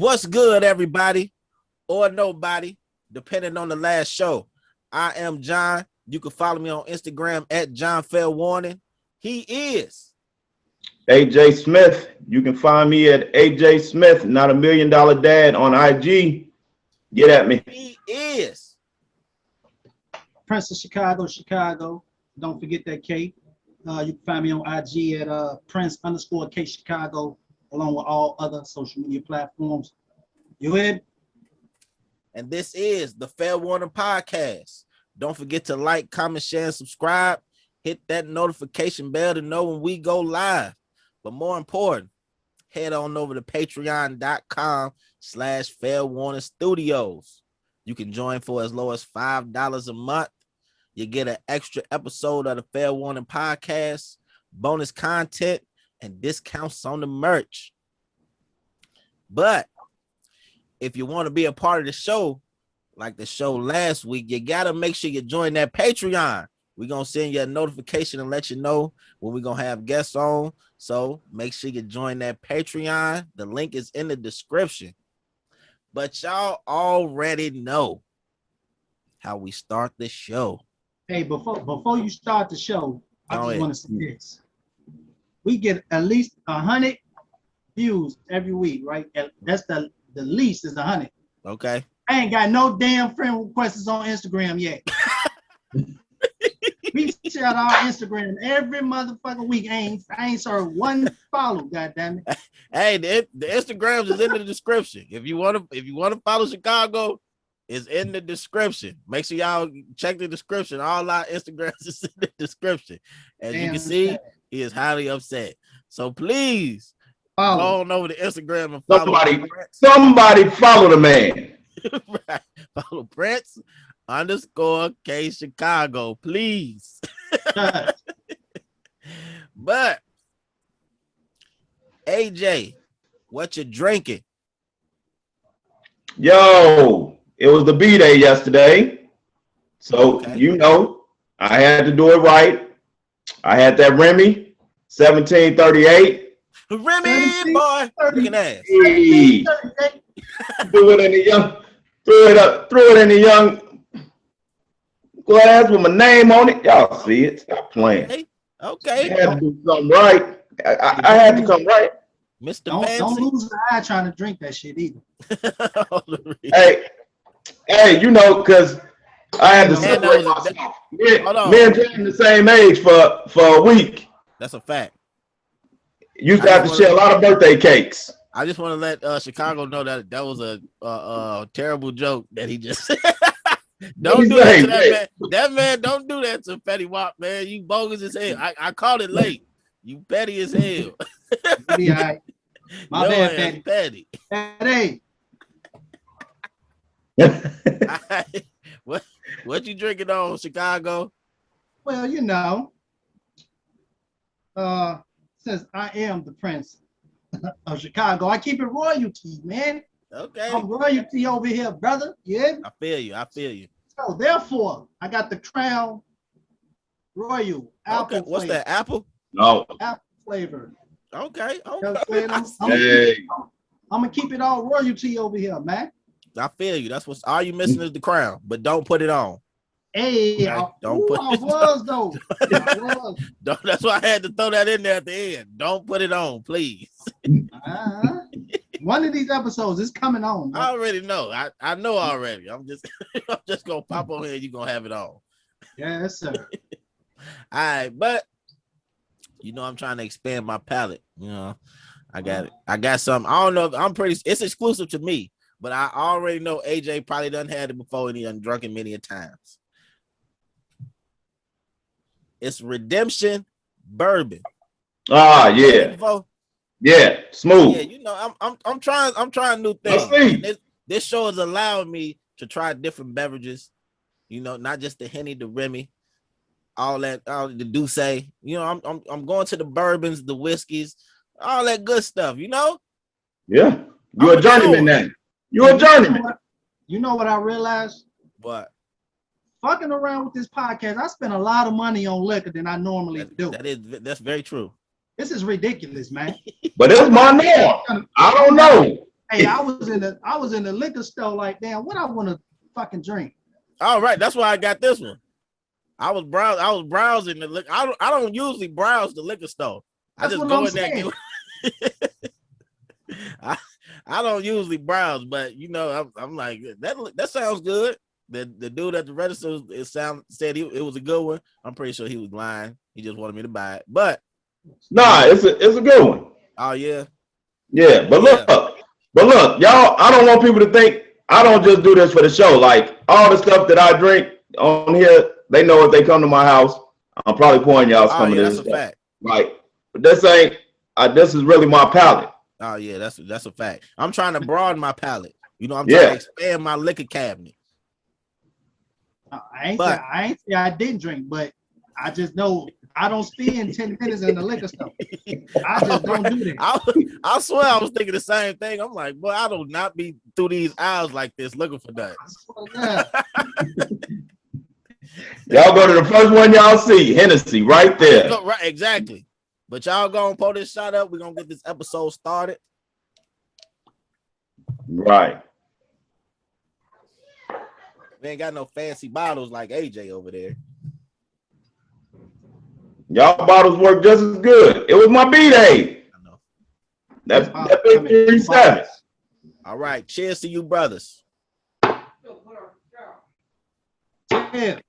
What's good, everybody, or nobody, depending on the last show. I am John. You can follow me on Instagram at John Fair Warning. He is AJ Smith. You can find me at AJ Smith, not $1 million dad on IG. Get at me. He is Prince of Chicago. Don't forget that K. You can find me on IG at Prince_K Chicago, along with all other social media platforms. You in? And this is the Fair Warning Podcast. Don't forget to like, comment, share, and subscribe. Hit that notification bell to know when we go live. But more important, head on over to patreon.com/Fair Warning Studios. You can join for as low as $5 a month. You get an extra episode of the Fair Warning Podcast, bonus content, and discounts on the merch. But if you want to be a part of the show, like the show last week, you got to make sure you join that Patreon. We're going to send you a notification and let you know when we're going to have guests on. So make sure you join that Patreon. The link is in the description. But y'all already know how we start the show. Hey, before you start the show, I just want to say this. We get at least 100 views every week, right? That's the least is 100. Okay. I ain't got no damn friend requests on Instagram yet. We shout our Instagram every motherfucking week. I ain't served one follow, goddamn it. Hey, the Instagrams is in the description. If you want to follow Chicago, it's in the description. Make sure y'all check the description. All our Instagrams is in the description. As you can see, he is highly upset. So please go on over to Instagram and follow somebody follow the man. Right. Follow Prince_K Chicago, please. But AJ, what you drinking? Yo, it was the B-Day yesterday. So, You know, I had to do it right. I had that Remy 1738. Remy, boy, looking ass. Hey. Threw it in the young glass with my name on it. Y'all see it? Stop playing. Okay. I had to do something right. I had to come right. Mr. Don't lose the eye trying to drink that shit either. hey, you know, because I had to separate myself. Me and Jay the same age for a week. That's a fact. Used to have to share a lot of birthday cakes. I just want to let Chicago know that was a terrible joke that he just don't do that to that man. That man don't do that to Petty Wop, man. You bogus as hell. I called it late. You petty as hell. Right. My bad, Petty. Petty. What you drinking on, Chicago? Well, you know, since I am the Prince of Chicago, I keep it royalty, man. Okay. I'm royalty over here, brother. Yeah. I feel you. So therefore, I got the Crown Royal Apple. Okay. What's that? Apple? No. Apple flavor. Okay. I'm gonna keep it all royalty over here, man. I feel you. That's all you missing is the crown, but don't put it on. Hey, okay? That's why I had to throw that in there at the end. Don't put it on, please. One of these episodes is coming on. Bro. I already know. I know already. I'm just gonna pop on here and you're gonna have it on. Yes, sir. All right, but you know I'm trying to expand my palate. You know, I got some. I don't know. It's exclusive to me, but I already know AJ probably done had it before and he done drunk it many a times. It's Redemption Bourbon. Ah, yeah. Yeah, smooth. Yeah, you know, I'm trying new things. This show has allowed me to try different beverages, you know, not just the Henny, the Remy, all the Douce. You know, I'm going to the bourbons, the whiskeys, all that good stuff, you know? Yeah. You're a journeyman now. You're a journeyman. You know what I realized? What? Fucking around with this podcast, I spend a lot of money on liquor than I normally do. That's very true. This is ridiculous, man. But it's my norm. I don't know. Hey, I was in the liquor store like, damn, what I want to fucking drink. All right, that's why I got this one. I was browsing the liquor. I don't usually browse the liquor store. That's I just what go I'm in there and get. I don't usually browse, but you know, I'm like that sounds good. The dude at the register said it was a good one. I'm pretty sure he was lying. He just wanted me to buy it. But Nah, it's a good one. oh yeah. Yeah, but look, y'all, I don't want people to think I don't just do this for the show. Like all the stuff that I drink on here, they know if they come to my house, I'm probably pouring y'all some of this That's a fact. Like, this ain't this is really my palate. Oh yeah, that's a fact. I'm trying to broaden my palate. You know, I'm trying to expand my liquor cabinet. I ain't say I didn't drink, but I just know I don't spend 10 minutes in the liquor store. I just don't do that. I swear I was thinking the same thing. I'm like, boy, I do not be through these aisles like this looking for that. Y'all go to the first one y'all see, Hennessy, right there. Right, exactly. But y'all gonna pull this shot up. We're gonna get this episode started. Right. We ain't got no fancy bottles like AJ over there. Y'all bottles work just as good. It was my B-Day. I know. That big 37. All right. Cheers to you, brothers. Cheers.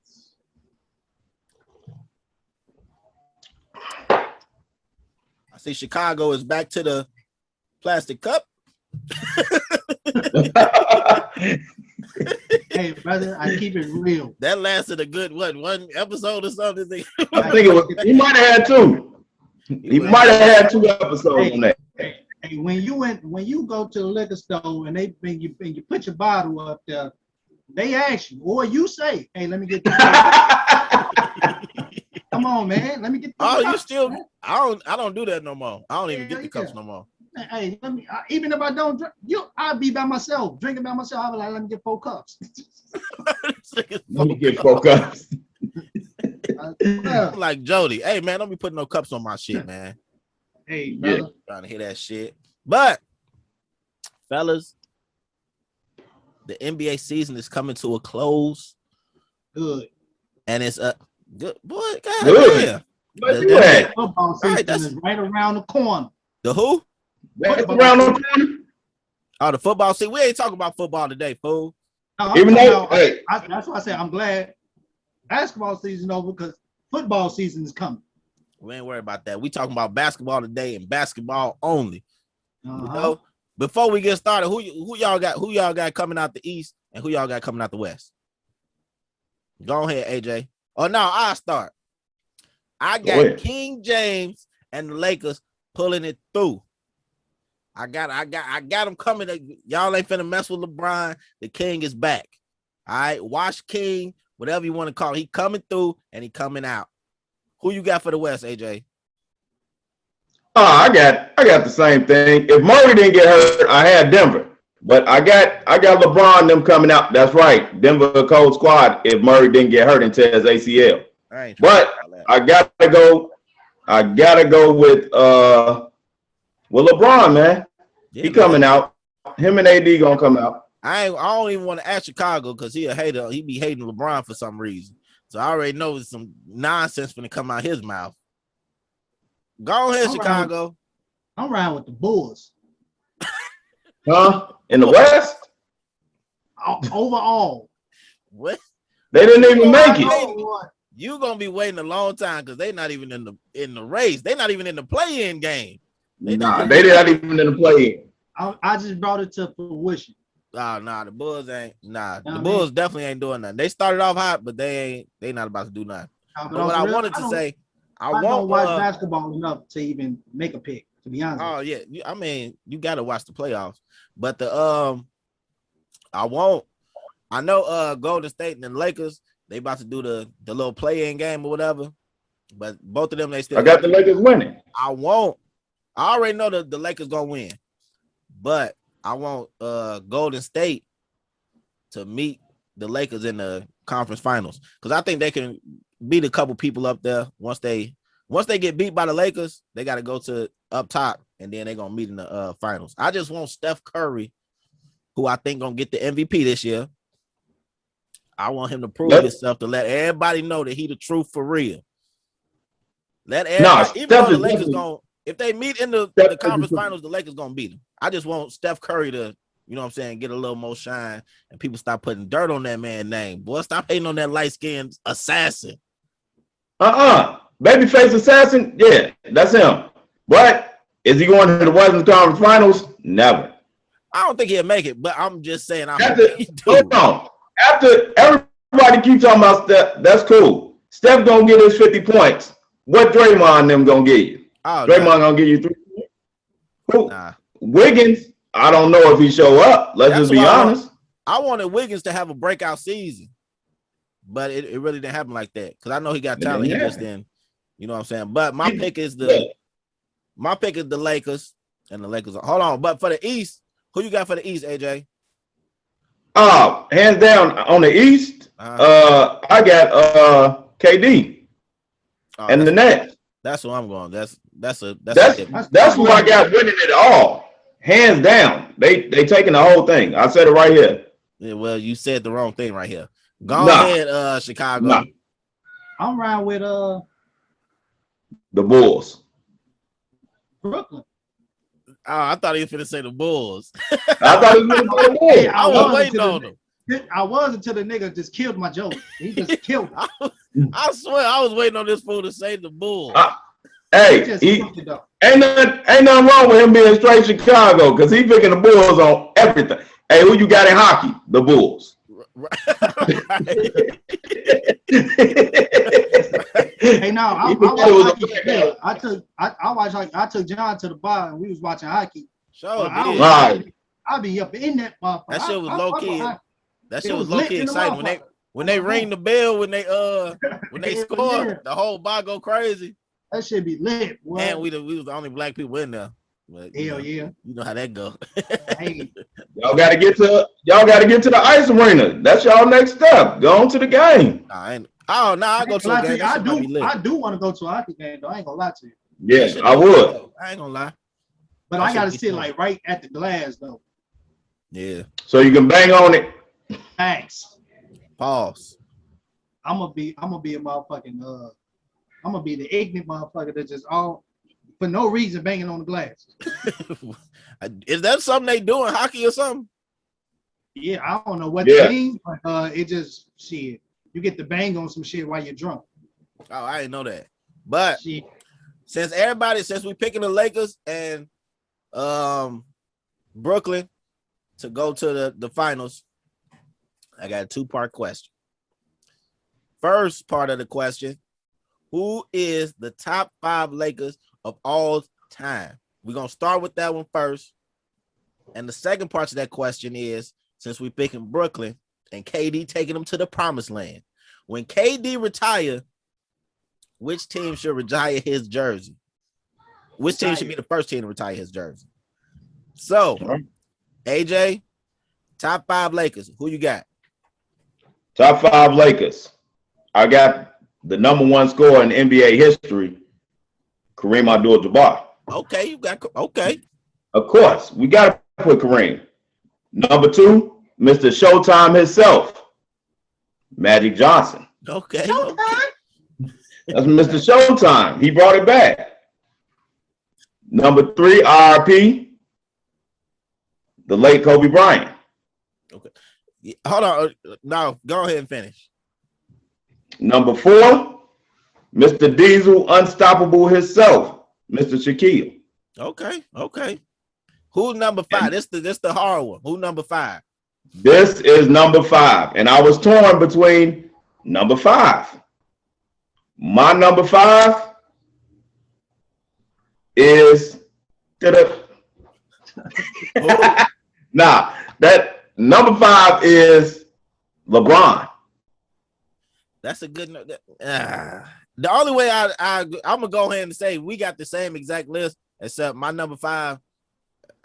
I see Chicago is back to the plastic cup. Hey, brother, I keep it real. That lasted a good one episode or something. I think it was. He might have had two. He might have had 2 episodes on that. Hey, when you go to the liquor store and you put your bottle up there, they ask you, or you say, "Hey, let me get the come on, man, let me get." The you still? Man. I don't do that no more. I don't even get the cups no more. Hey, let me. Even if I don't drink, I'll be by myself, drinking by myself. I'll be like, let me get 4 cups. Let me get 4 cups. I'm like Jody. Hey, man, don't be putting no cups on my shit, man. Hey, brother. Trying to hear that shit. But, fellas, the NBA season is coming to a close. Good. And it's a good boy. God good. damn. Football season is right around the corner. The who? That's around the corner. Oh, the football season. We ain't talking about football today, fool. No, even though, that's why I say I'm glad basketball season over because football season is coming. We ain't worried about that. We talking about basketball today and basketball only. You know, before we get started, who y'all got? Who y'all got coming out the East and who y'all got coming out the West? Go ahead, AJ. Oh no, I'll start. I got King James and the Lakers pulling it through. I got them coming. Y'all ain't finna mess with LeBron. The King is back. All right, watch King, whatever you want to call it. He coming through and he coming out. Who you got for the West, AJ? I got the same thing. If Murray didn't get hurt, I had Denver. But I got LeBron and them coming out. That's right. Denver a cold squad if Murray didn't get hurt and tear his ACL. But I gotta go with LeBron, man. Yeah, he coming out. Him and AD gonna come out. I don't even want to ask Chicago because he a hater. He be hating LeBron for some reason. So I already know there's some nonsense gonna come out his mouth. Go ahead, Chicago. I'm riding with the Bulls. Huh? In the West? Overall. What? They didn't even make it. You gonna be waiting a long time because they're not even in the race. They're not even in the play-in game. They're not even in the play-in. I just brought it to fruition. The Bulls ain't. The Bulls definitely ain't doing nothing. They started off hot, but they not about to do nothing. But what I wanted to say, I don't watch basketball enough to even make a pick. To be honest. Oh yeah, I mean you got to watch the playoffs. But I know Golden State and the Lakers, they about to do the little play-in game or whatever. But both of them they still. I got the Lakers winning. I already know the Lakers gonna win, but I want Golden State to meet the Lakers in the conference finals because I think they can beat a couple people up there. Once they get beat by the Lakers, they got to go to up top and then they're gonna meet in the finals. I just want Steph Curry, who I think gonna get the MVP this year. I want him to prove himself to let everybody know that he the truth for real. Let everybody, even though the Lakers gonna, if they meet in the conference finals, the Lakers gonna beat them. I just want Steph Curry to, you know what I'm saying, get a little more shine, and people stop putting dirt on that man's name. Boy, stop hating on that light-skinned assassin. Babyface assassin, yeah, that's him. But is he going to the Western Conference Finals? Never. I don't think he'll make it, but I'm just saying. Hold on. After everybody keep talking about Steph, that's cool. Steph gonna get his 50 points. What Draymond and them gonna give you? Draymond gonna give you 3 points. Cool. Wiggins, I don't know if he show up. Let's just be honest. I wanted Wiggins to have a breakout season, but it really didn't happen like that. Because I know he got talent. He just didn't, you know what I'm saying? But my pick is the Lakers, and the Lakers hold on. But for the East, who you got for the East, AJ? Hands down on the East, I got KD and the Nets. That's who I'm going. That's who I got winning it all. Hands down. They taking the whole thing. I said it right here. Yeah, well, you said the wrong thing right here. Go ahead, Chicago. I'm riding with the Bulls. Brooklyn. Oh, I thought he was finna say the Bulls. I thought he was going to say the Bulls. I was waiting on him. I was until the nigga just killed my joke. He just killed it. I swear, I was waiting on this fool to say the Bulls. Ain't nothing wrong with him being straight Chicago because he picking the Bulls on everything. Hey, who you got in hockey? The Bulls. Hey, no, I took John to the bar and we was watching hockey. Sure, I'll be up in that motherfucker. That shit was low key. That shit was low key exciting when they ring the bell when they score. The whole bar go crazy. That shit be lit. Boy. And we was the only black people in there. But, yeah. You know how that go. Hey. Y'all gotta get to the ice arena. That's y'all next step. Go on to the game. I go to the game. I do want to go to a hockey game though. I ain't gonna lie to you. Yeah, I would. I ain't gonna lie. But I gotta sit like right at the glass though. Yeah. So you can bang on it. Thanks. Pause. I'm gonna be a motherfucking I'm gonna be the ignorant motherfucker that just all for no reason banging on the glass. Is that something they do in hockey or something? Yeah, I don't know what it means, but it just shit. You get to bang on some shit while you're drunk. Oh, I didn't know that. But shit. since we picking the Lakers and Brooklyn to go to the finals, I got a 2-part question. First part of the question: who is the top 5 Lakers of all time? We're gonna start with that one first. And the second part of that question is, since we're picking Brooklyn and KD taking them to the promised land, when KD retire, which team should retire his jersey? Which team should be the first team to retire his jersey? So, AJ, top 5 Lakers. Who you got? Top 5 Lakers. I got the number 1 scorer in NBA history, Kareem Abdul-Jabbar. Okay, you got okay. Of course, we got to put Kareem. Number 2, Mr. Showtime himself, Magic Johnson. Okay. That's Mr. Showtime. He brought it back. Number 3, RIP, the late Kobe Bryant. Okay. Hold on. No, go ahead and finish. Number 4, Mr. Diesel, unstoppable himself, Mr. Shaquille. Okay. Who's number 5? This the hard one. Who number 5? This is number 5, and I was torn between number 5. My number 5 is that number 5 is LeBron. That's a good note. The only way I'm gonna go ahead and say we got the same exact list, except my number 5,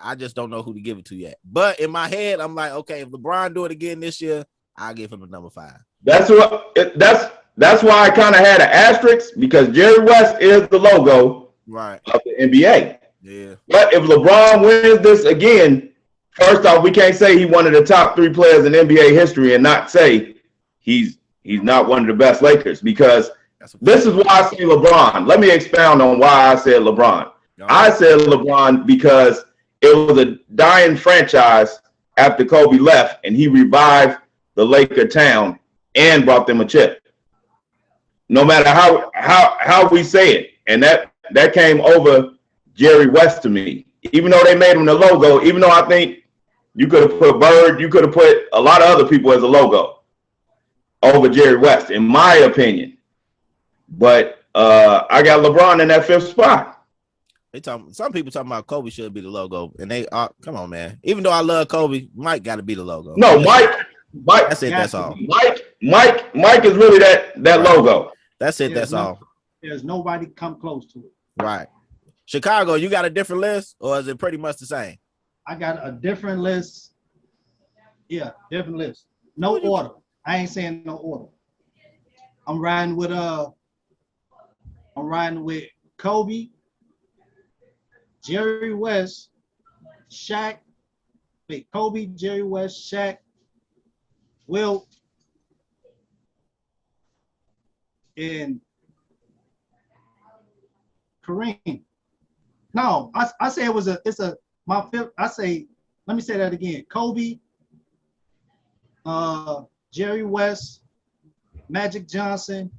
I just don't know who to give it to yet. But in my head, I'm like, okay, if LeBron do it again this year, I'll give him the number 5. That's why I kind of had an asterisk, because Jerry West is the logo right of the NBA. Yeah. But if LeBron wins this again, first off, we can't say he's one of the top 3 players in NBA history and not say he's not one of the best Lakers, because this is why I say LeBron. Let me expound on why I said LeBron. I said LeBron because it was a dying franchise after Kobe left, and he revived the Laker town and brought them a chip. No matter how we say it, and that came over Jerry West to me. Even though they made him the logo, even though I think you could have put Bird, you could have put a lot of other people as a logo over Jerry West, in my opinion. But I got LeBron in that 5th spot. Some people talking about Kobe should be the logo, and they are. Come on, man. Even though I love Kobe, Mike got to be the logo. No, Mike. That's it. That's all. Mike is really that right. Logo. That's it. That's all. There's nobody come close to it. Right. Chicago, you got a different list, or is it pretty much the same? I got a different list. Yeah, different list. No order. I ain't saying no order. I'm riding with Kobe, Jerry West, Shaq. Wait, Kobe, Jerry West, Shaq, Wilt, and Kareem. No, I say my 5th. I say, let me say that again. Kobe, Jerry West, Magic Johnson,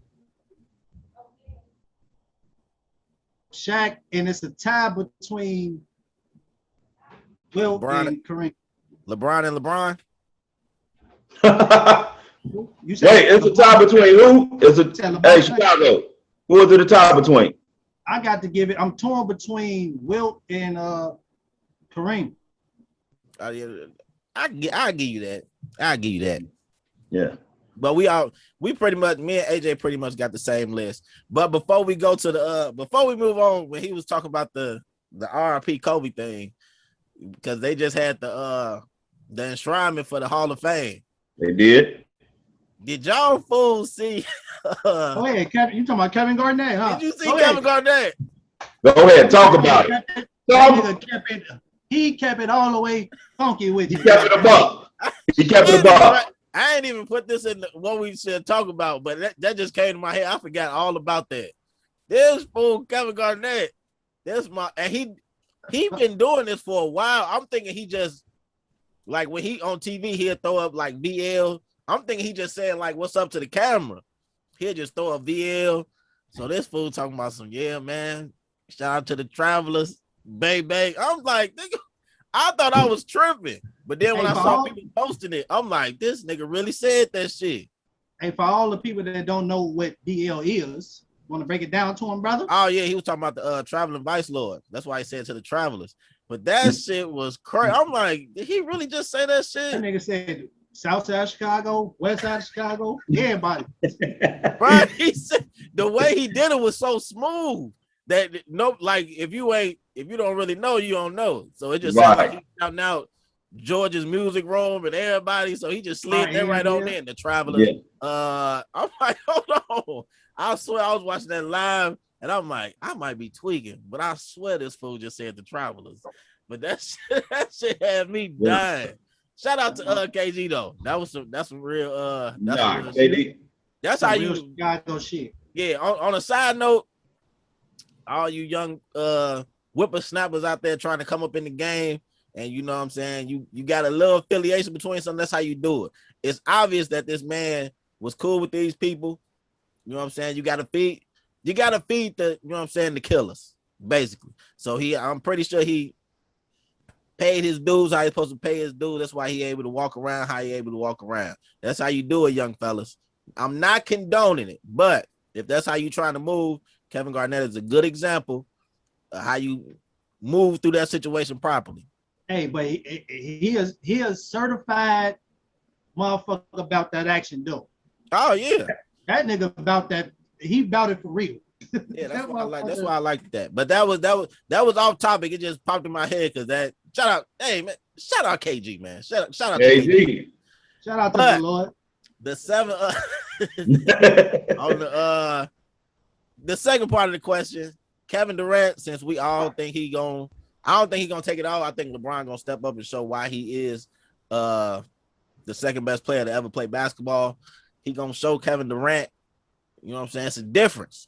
Shaq, and it's a tie between Wilt and Kareem. LeBron and LeBron? You said wait, it's a tie between who? Hey, Chicago. Who is it a tie between? I got to give it. I'm torn between Wilt and Kareem. I'll give you that. I'll give you that. Yeah. But we pretty much, me and AJ pretty much got the same list. But before we go to before we move on, when he was talking about the RIP Kobe thing, because they just had the enshrinement for the Hall of Fame. They did. Did y'all fools see? Oh yeah, Kevin, you talking about Kevin Garnett, huh? Did you see Kevin Garnett? Go ahead, talk about it. He kept it all the way funky with you. He kept it above. He kept it above. I ain't even put this in what we should talk about, but that just came to my head. I forgot all about that. This fool Kevin Garnett, and he been doing this for a while. I'm thinking he just, like, when he on TV, he'll throw up like VL. I'm thinking he just saying like, "What's up" to the camera. He'll just throw up VL. So this fool talking about some, yeah, man. Shout out to the Travelers, baby. I'm like, nigga, I thought I was tripping. But then when I saw people posting it, I'm like, this nigga really said that shit. Hey, for all the people that don't know what DL is, want to break it down to him, brother? Oh, yeah, he was talking about the Traveling Vice Lord. That's why he said to the Travelers. But that shit was crazy. I'm like, did he really just say that shit? That nigga said South Side of Chicago, West Side of Chicago, everybody. Right? He said the way he did it was so smooth that if you don't really know, you don't know. So it just sounds like he's shouting out George's music room and everybody. So he just slid that right on in, the Travelers. Yeah. I'm like, hold on. I swear I was watching that live and I'm like, I might be tweaking, but I swear this fool just said the Travelers. But that shit had me dying. Shout out to KG though. That's some real real shit. That's how you Chicago shit. Yeah, on a side note, all you young whippersnappers out there trying to come up in the game, and you know what I'm saying, you got a little affiliation between some, that's how you do it. It's obvious that this man was cool with these people. You know what I'm saying? You gotta feed the, you know what I'm saying, the killers, basically. So I'm pretty sure he paid his dues how he's supposed to pay his dues. That's why he able to walk around how he able to walk around. That's how you do it, young fellas. I'm not condoning it, but if that's how you trying to move, Kevin Garnett is a good example of how you move through that situation properly. Hey, but he is certified motherfucker about that action though. Oh yeah, that nigga about that. He about it for real. Yeah, that's why I like. That's why I like that. But that was off topic. It just popped in my head because that. Shout out, hey man! Shout out KG, man! Shout out KG. Shout out to the Lord. The 7 on the second part of the question, Kevin Durant, since we all think I don't think he's gonna take it all. I think LeBron gonna step up and show why he is the second best player to ever play basketball. He gonna show Kevin Durant, you know what I'm saying? It's a difference.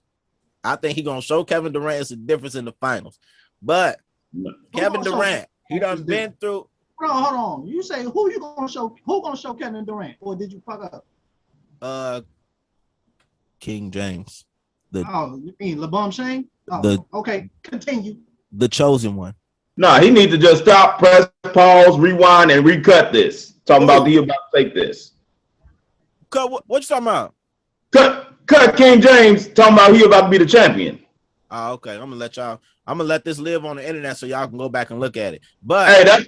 I think he gonna show Kevin Durant it's a difference in the finals. But Kevin Durant, he done been through. Hold on. You say who you gonna show? Who gonna show Kevin Durant? Or did you fuck up? King James. You mean LeBron Shane? Oh, okay, continue. The chosen one. Nah, he needs to just stop, press pause, rewind, and recut this. Talking about he about to take this. Cut what you talking about? Cut King James talking about he about to be the champion. Oh, okay. I'm gonna let this live on the internet so y'all can go back and look at it. But hey,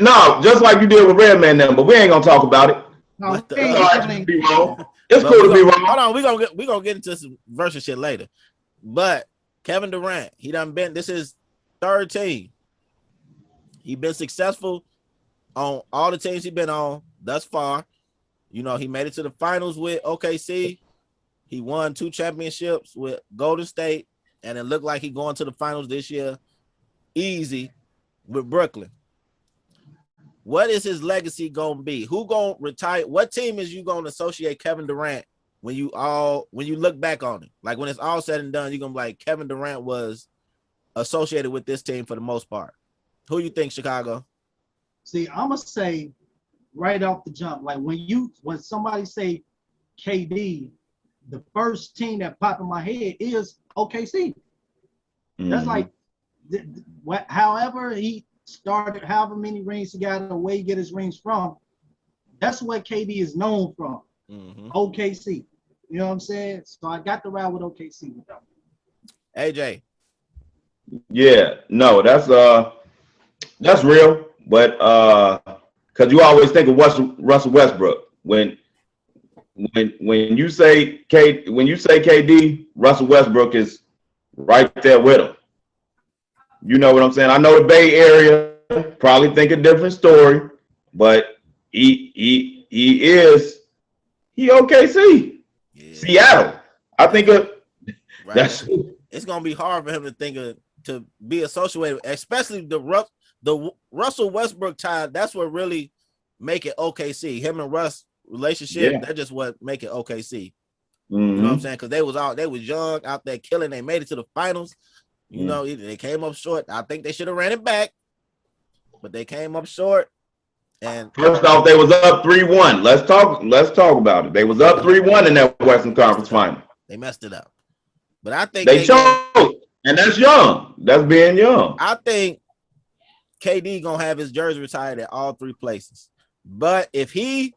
no, just like you did with Redman now, but we ain't gonna talk about it. No, it's cool to be wrong. It's cool to be wrong. Hold on, we gonna get into some versus shit later. But Kevin Durant, he done been this is third team. He been successful on all the teams he been on thus far. You know, he made it to the finals with OKC. He won 2 championships with Golden State, and it looked like he going to the finals this year easy with Brooklyn. What is his legacy gonna be? Who gonna retire? What team is you gonna associate Kevin Durant when you look back on it? Like when it's all said and done, you're gonna be like Kevin Durant was associated with this team for the most part. Who you think, Chicago? See, I'm gonna say right off the jump, like when somebody say KD, the first team that popped in my head is OKC. Mm-hmm. That's like however he started, however many rings he got, or where he get his rings from. That's what KD is known from. Mm-hmm. OKC. You know what I'm saying? So I got to ride with OKC with them. AJ. Yeah, no, that's real, but because you always think of Russell Westbrook when you say KD, Russell Westbrook is right there with him. You know what I'm saying? I know the Bay Area probably think a different story, but he OKC, yeah. Seattle. I think that's it's gonna be hard for him to think of to be associated, especially the Russell Westbrook tie. That's what really make it OKC. Him and Russ relationship. Yeah. That's just what make it OKC. Mm-hmm. You know what I'm saying? Because they was young out there killing. They made it to the finals. You know, they came up short. I think they should have ran it back, but they came up short. And first off, they was up 3-1. Let's talk about it. They was up 3-1 in that Western Conference final. They messed it up. But I think they showed, and that's young. That's being young. I think KD gonna have his jersey retired at all 3 places. But if he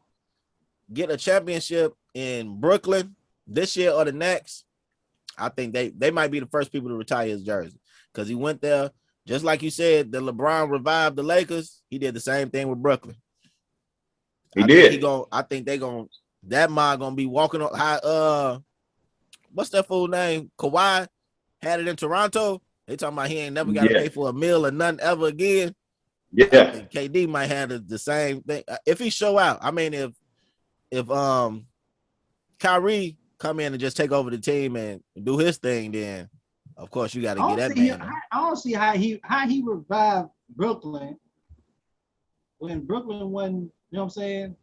get a championship in Brooklyn this year or the next, I think they might be the first people to retire his jersey because he went there. Just like you said, the LeBron revived the Lakers. He did the same thing with Brooklyn. He did. I think that man gonna be walking on high. What's that fool name? Kawhi had it in Toronto. They talking about he ain't never got to pay for a meal or nothing ever again. Yeah, I think KD might have the same thing if he show out. I mean, if Kyrie come in and just take over the team and do his thing, then of course you got to get that man. I don't see how he revived Brooklyn when Brooklyn wasn't. You know what I'm saying?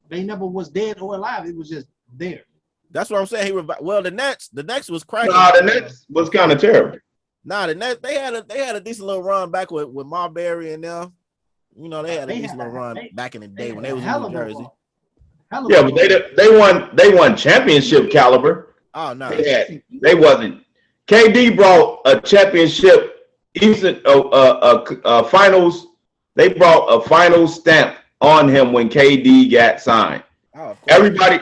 They never was dead or alive. It was just there. That's what I'm saying. He revived. Well, the Nets was cracking. Nah, the Nets was kind of terrible. Nah, the Nets they had a decent little run back with Marbury and them. You know, they had a decent little run back in the day when they was in New Jersey. Yeah, but they won championship caliber. Oh no, they wasn't. KD brought a championship, finals. They brought a final stamp on him when KD got signed. Oh, everybody,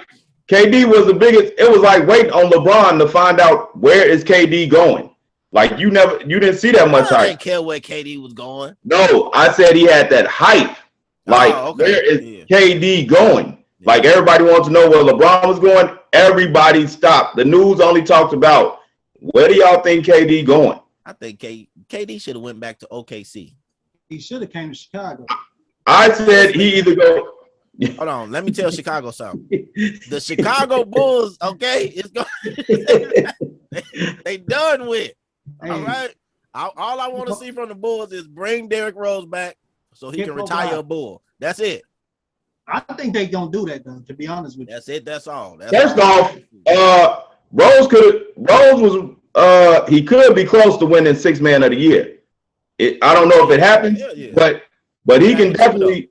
KD was the biggest. It was like waiting on LeBron to find out where is KD going. Like you didn't see that much hype. I didn't care where KD was going. No, I said he had that hype. Like where is KD going? Like everybody wants to know where LeBron was going. Everybody stopped. The news only talked about where do y'all think KD going? I think KD should have went back to OKC. He should have came to Chicago. I said he either go. Hold on, let me tell Chicago something. The Chicago Bulls, okay, it's going. They done with. All right. All I want to see from the Bulls is bring Derrick Rose back so he can retire a Bull. That's it. I think they gonna do that though. To be honest with you, that's it. That's all. First off, Rose was he could be close to winning Sixth Man of the Year. I don't know if it happens, but he can definitely.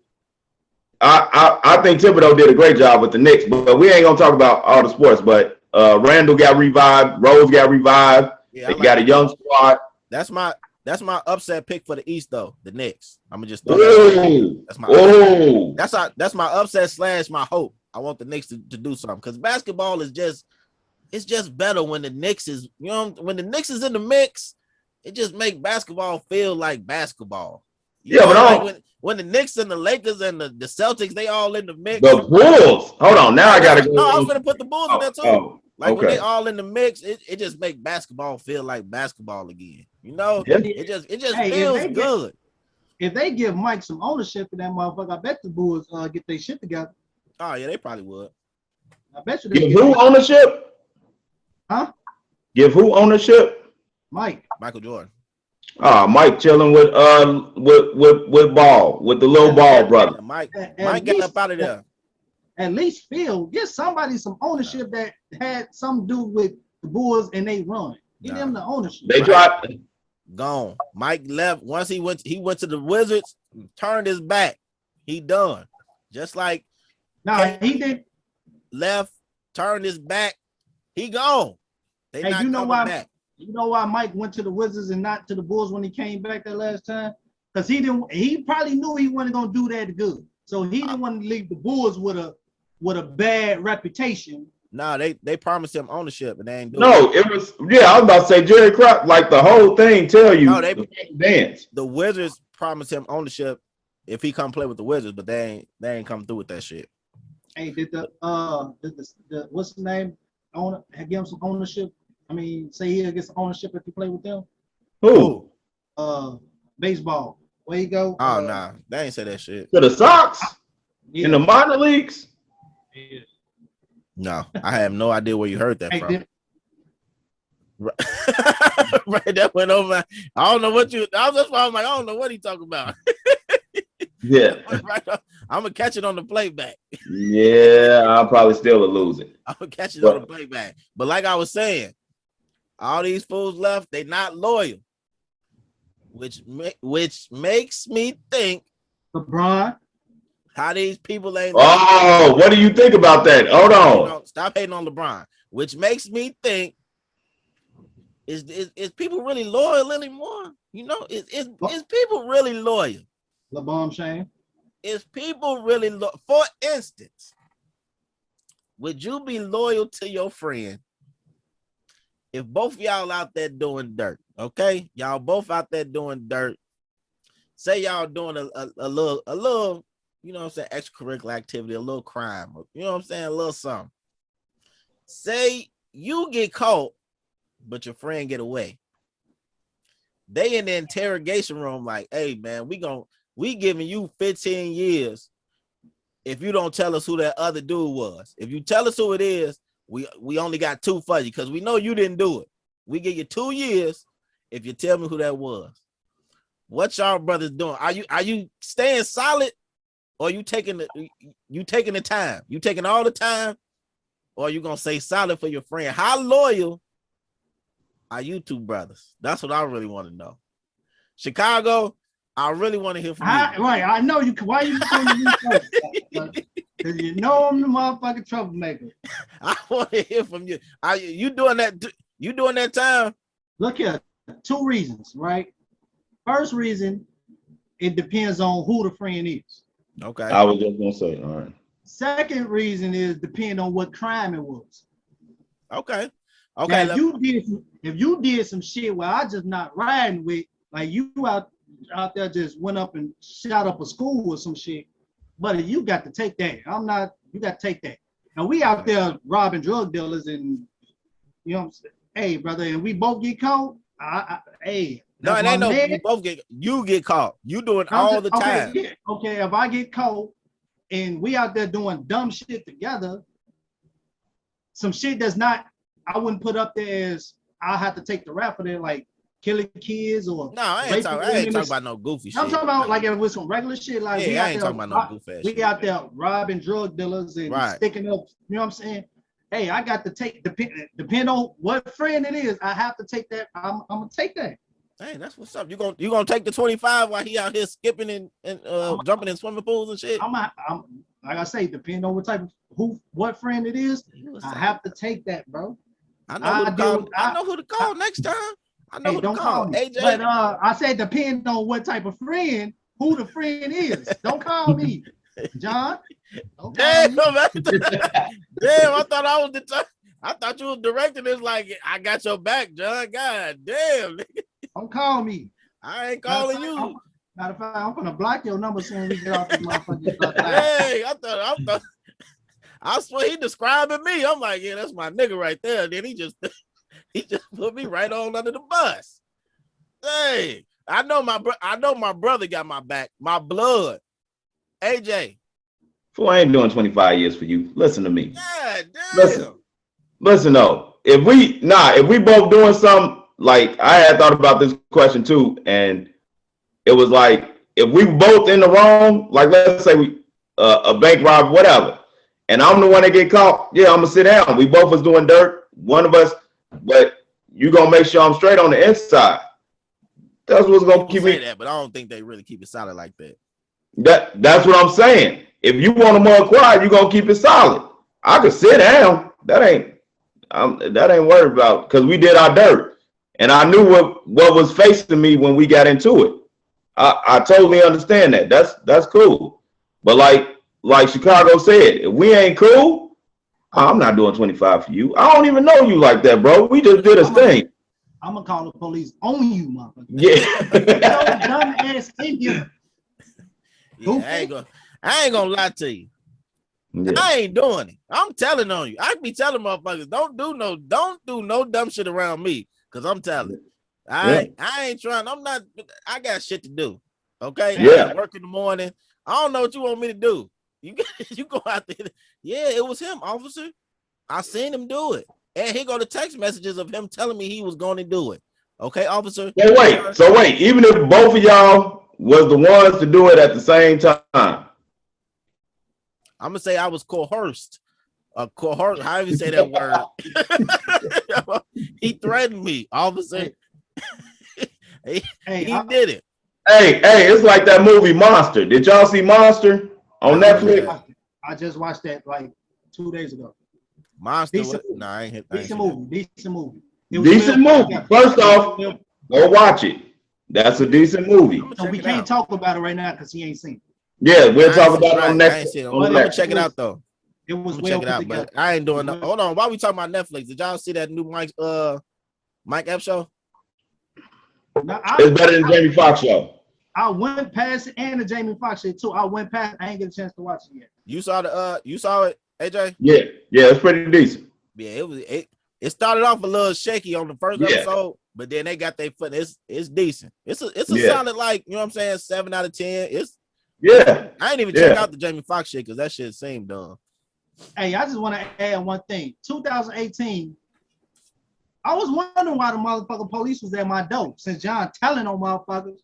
I think Thibodeau did a great job with the Knicks, but we ain't gonna talk about all the sports. But Randall got revived, Rose got revived. They got a young squad. That's my upset pick for the East though. The Knicks. I'm gonna just that's my upset / my hope. I want the Knicks to do something because basketball is just better when the Knicks is when the Knicks is in the mix. It just makes basketball feel like basketball. But when the Knicks and the Lakers and the Celtics, they all in the mix. The Bulls. Hold on, now I gotta go. No, I was gonna put the Bulls in there too. When they all in the mix, it just make basketball feel like basketball again. It just feels good. If they give Mike some ownership in that motherfucker, I bet the Bulls get their shit together. Oh yeah, they probably would. I bet you. Give who ownership? Huh? Give who ownership? Michael Jordan. Mike chilling with Ball, with the little Ball brother. Mike got up out of there. At least Phil, get somebody some ownership that had something to do with the Bulls and they run. Get them the ownership. They dropped. Gone. Mike left. Once he went to the Wizards, turned his back. He done. Just like he did. Left, turned his back. He gone. They not coming back. You know why Mike went to the Wizards and not to the Bulls when he came back that last time? Because he probably knew he wasn't gonna do that good. So he didn't want to leave the Bulls with a bad reputation. Nah, they promised him ownership and they ain't doing it was I was about to say Jerry Krause, like the whole thing tell you the Wizards promised him ownership if he come play with the Wizards, but they ain't come through with that shit. Hey, did the what's the name owner give him some ownership? I mean, say he'll get some ownership if you play with them. Who? Baseball. Where you go? Oh nah, they ain't say that shit. To the Sox in the minor leagues. Yeah. No, I have no idea where you heard that from. Right, that went over. I don't know what that's why I'm like, I don't know what he talking about. Yeah. Right, I'm gonna catch it on the playback. Yeah, I'll probably still lose it. I'm gonna catch it on the playback. But like I was saying, all these fools left, they not loyal. Which makes me think LeBron. How these people ain't. Oh, what do you think about that? Hold on. Stop hating on LeBron. Which makes me think, is people really loyal anymore? Is people really loyal? LeBron Shane. Is people really loyal? For instance, would you be loyal to your friend if both y'all out there doing dirt? Okay, y'all both out there doing dirt. Say y'all doing a little. You know what I'm saying, extracurricular activity, a little crime, you know what I'm saying, a little something. Say you get caught, but your friend get away. They in the interrogation room like, hey man, we giving you 15 years if you don't tell us who that other dude was. If you tell us who it is, we only got 2 for you because we know you didn't do it. We give you 2 years if you tell me who that was. What y'all brothers doing? Are you staying solid? Or you taking the time? You taking all the time? Or you gonna say solid for your friend? How loyal are you two brothers? That's what I really want to know. Chicago, I really want to hear from you. Right, I know you. Why you doing me first? Because you know I'm the motherfucking troublemaker. I want to hear from you. You doing that? You doing that time? Look here, 2 reasons, right? First reason, it depends on who the friend is. Okay. I was just gonna say, all right. Second reason is depending on what crime it was. Okay. Okay. Now, if you did some shit where I just not riding with, like you out there just went up and shot up a school or some shit, buddy, you got to take that. You got to take that. Now we out there robbing drug dealers and you know what I'm saying? Hey, brother, and we both get caught. Hey. No, it ain't no. You get caught. You doing all the time. Okay, if I get caught and we out there doing dumb shit together, some shit that's not, I wouldn't put up there as I have to take the rap for that, like killing kids or No, I ain't talking about no goofy shit. I'm talking about like if it was some regular shit, like yeah, I ain't talking about no goofy shit. We out there robbing drug dealers and sticking up, you know what I'm saying? Hey, I got to take depend on what friend it is. I have to take that. I'm gonna take that. Hey, that's what's up. You gonna take the 25 while he out here skipping and jumping in swimming pools and shit? I'm like I say, depending on what friend it is, I have to take that, bro. I know who to call next time. I know who to call. AJ. But I said depending on what type of friend, who the friend is. Don't call me, John. Damn, I thought I was I thought you was directing this like I got your back, John. God damn. Don't call me. I ain't calling you. Matter of fact, I'm gonna block your number soon as we get off this motherfucker. Hey, I thought I swear he describing me. I'm like, yeah, that's my nigga right there. Then he just put me right on under the bus. Hey, I know my brother got my back, my blood. AJ. Fool, I ain't doing 25 years for you. Listen to me. God damn. Listen though. If we both doing something, like I had thought about this question too, and it was like if we both in the wrong, like let's say we a bank rob, whatever, and I'm the one that get caught, yeah, I'm gonna sit down. We both was doing dirt, one of us, but you gonna make sure I'm straight on the inside. That's what's gonna keep me. That, but I don't think they really keep it solid like that. That's what I'm saying. If you want to more quiet, you gonna keep it solid. I could sit down. That ain't worried about, because we did our dirt, and I knew what was facing me when we got into it. I totally understand that. That's cool. But like Chicago said, if we ain't cool, I'm not doing 25 for you. I don't even know you like that, bro. We just did a thing. I'm gonna call the police on you, motherfucker. Yeah. Dumb ass in here. Yeah, I ain't gonna lie to you. Yeah. I ain't doing it. I'm telling on you. I be telling motherfuckers, don't do no dumb shit around me. Cause I'm telling. I ain't trying. I got shit to do. Okay. Yeah. I got work in the morning. I don't know what you want me to do. You go out there. Yeah, it was him, officer. I seen him do it. And here go the text messages of him telling me he was going to do it. Okay, officer. So wait. Even if both of y'all was the ones to do it at the same time, I'm gonna say I was coerced. Coerced. How do you say that word? He threatened me, officer. he did it. Hey, it's like that movie Monster. Did y'all see Monster on Netflix? I just watched that like 2 days ago. Monster. I ain't decent movie. Decent movie. First off, go watch it. That's a decent movie. So we can't talk about it right now because he ain't seen it. Yeah, we'll talk about it on next. I'm gonna check it out though. It was check it out, but I ain't doing that. Hold on, why we talking about Netflix? Did y'all see that new Mike Epps show? It's better than Jamie Foxx show. I went past it, and the Jamie Foxx shit too. I went past. I ain't get a chance to watch it yet. You saw it, AJ? Yeah, it's pretty decent. Yeah, it started off a little shaky on the first episode, but then they got their foot. It's decent. It's a solid, like, you know what I'm saying, 7 out of 10. I ain't even check out the Jamie Foxx shit because that shit seemed dumb. Hey, I just want to add one thing. 2018, I was wondering why the motherfucking police was at my door since John telling on motherfuckers.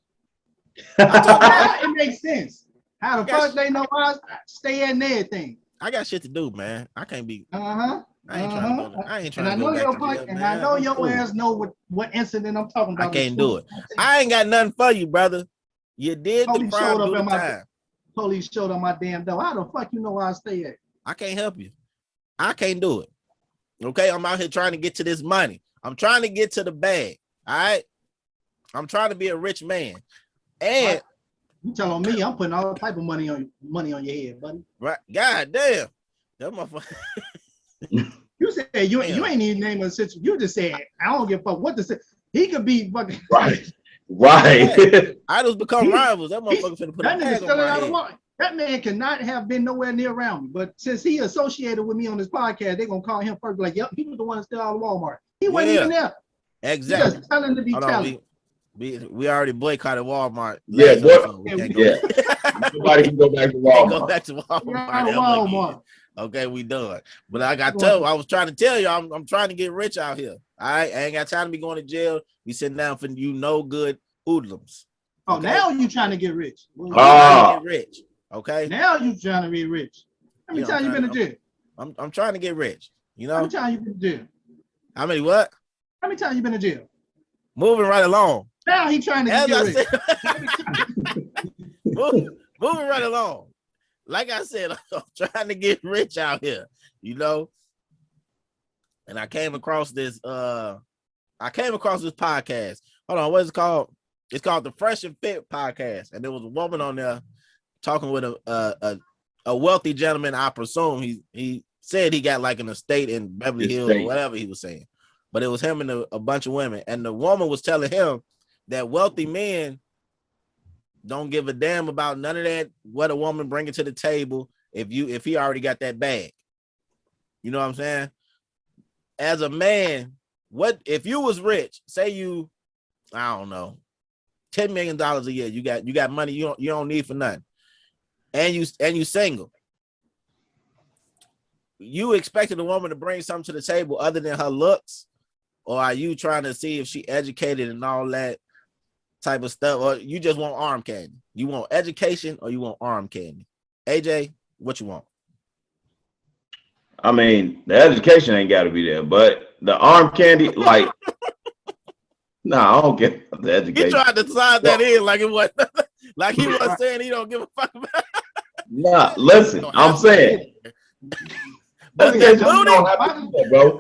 It makes sense. How the fuck they know I stay at everything? I got shit to do, man. I can't be. I ain't trying to go back to jail, I know your ass know what incident I'm talking about. I can't do it. I ain't got nothing for you, brother. You did the crime, do the time. Police showed on my damn door. How the fuck you know where I stay at? I can't help you. I can't do it. Okay, I'm out here trying to get to this money. I'm trying to get to the bag. All right. I'm trying to be a rich man. And you telling me I'm putting all type of money on your head, buddy. Right. God damn. That motherfucker. You said you ain't even named a situation. You just said I don't give a fuck what to say. He could be fucking right. Idols become rivals. That motherfucker finna put that a tag on my head. That man cannot have been nowhere near around me. But since he associated with me on this podcast, they're gonna call him first. Like, yep, he was the one that stole out of Walmart. He wasn't even there. Exactly. He just telling to be telling. We already boycotted Walmart. Yeah, nobody can go back to Walmart. Go back to Walmart. Okay, we done. But I was trying to tell you, I'm trying to get rich out here. All right, I ain't got time to be going to jail. We sitting down for you no good hoodlums. Oh, now you trying to get rich. I'm trying to get rich. Okay. Now you trying to be rich. How many times you been to jail? I'm trying to get rich. You know. How many times you been to jail? How many what? How many times you been to jail? Moving right along. Now he trying to get rich. Moving right along. Like I said, I'm trying to get rich out here, you know. And I came across this podcast. Hold on, what is it called? It's called the Fresh and Fit podcast. And there was a woman on there talking with a wealthy gentleman. I presume he said he got like an estate in Beverly Hills or whatever he was saying. But it was him and a bunch of women. And the woman was telling him that wealthy men don't give a damn about none of that, what a woman bringing to the table if he already got that bag. You know what I'm saying? As a man, what if you was rich, say you, I don't know, $10 million a year, you got money you don't need for nothing, and you single. You expected a woman to bring something to the table other than her looks, or are you trying to see if she educated and all that type of stuff, or you just want arm candy? You want education or you want arm candy? AJ, what you want? I mean, the education ain't got to be there, but the arm candy, like, nah, I don't get the education. He tried to slide that in like it was, like he was saying he don't give a fuck about it. Nah, listen, I'm saying. But bro.